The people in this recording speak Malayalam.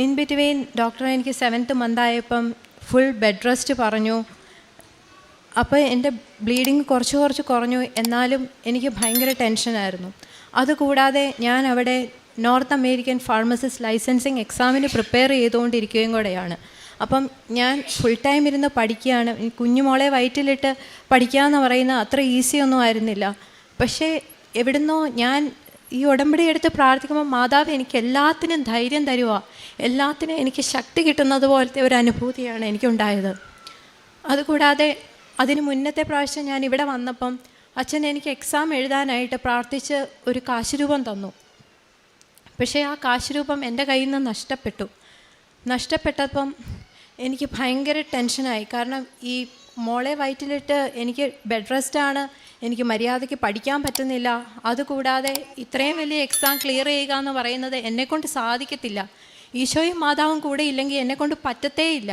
ഇൻ ബിറ്റ്വീൻ ഡോക്ടർ എനിക്ക് 7th മന്ത് ആയപ്പം ഫുൾ ബെഡ് റെസ്റ്റ് പറഞ്ഞു. അപ്പോൾ എൻ്റെ ബ്ലീഡിങ് കുറച്ച് കുറഞ്ഞു. എന്നാലും എനിക്ക് ഭയങ്കര ടെൻഷനായിരുന്നു. അതുകൂടാതെ ഞാൻ അവിടെ നോർത്ത് അമേരിക്കൻ ഫാർമസിസ്റ്റ് ലൈസൻസിങ് എക്സാമിന് പ്രിപ്പയർ ചെയ്തുകൊണ്ടിരിക്കുകയും കൂടെയാണ്. അപ്പം ഞാൻ ഫുൾ ടൈം ഇരുന്ന് പഠിക്കുകയാണ്. കുഞ്ഞുമോളെ വയറ്റിലിട്ട് പഠിക്കുക എന്ന് പറയുന്നത് അത്ര ഈസി ഒന്നും ആയിരുന്നില്ല. പക്ഷേ എവിടുന്നോ ഞാൻ ഈ ഉടമ്പടി എടുത്ത് പ്രാർത്ഥിക്കുമ്പോൾ മാതാവ് എനിക്ക് എല്ലാത്തിനും ധൈര്യം തരുക, എല്ലാത്തിനും എനിക്ക് ശക്തി കിട്ടുന്നത് പോലത്തെ ഒരു അനുഭൂതിയാണ് എനിക്കുണ്ടായത്. അതുകൂടാതെ അതിന് മുന്നത്തെ പ്രാവശ്യം ഞാൻ ഇവിടെ വന്നപ്പം അച്ഛൻ എനിക്ക് എക്സാം എഴുതാനായിട്ട് പ്രാർത്ഥിച്ച് ഒരു കാശുരൂപം തന്നു. പക്ഷേ ആ കാശുരൂപം എൻ്റെ കയ്യിൽ നിന്ന് നഷ്ടപ്പെട്ടപ്പം എനിക്ക് ഭയങ്കര ടെൻഷനായി. കാരണം ഈ മോളെ വയറ്റിലിട്ട് എനിക്ക് ബെഡ് റെസ്റ്റാണ്, എനിക്ക് മര്യാദയ്ക്ക് പഠിക്കാൻ പറ്റുന്നില്ല. അതുകൂടാതെ ഇത്രയും വലിയ എക്സാം ക്ലിയർ ചെയ്യുക എന്ന് പറയുന്നത് എന്നെക്കൊണ്ട് സാധിക്കത്തില്ല. ഈശോയും മാതാവും കൂടെ ഇല്ലെങ്കിൽ എന്നെക്കൊണ്ട് പറ്റത്തേയില്ല.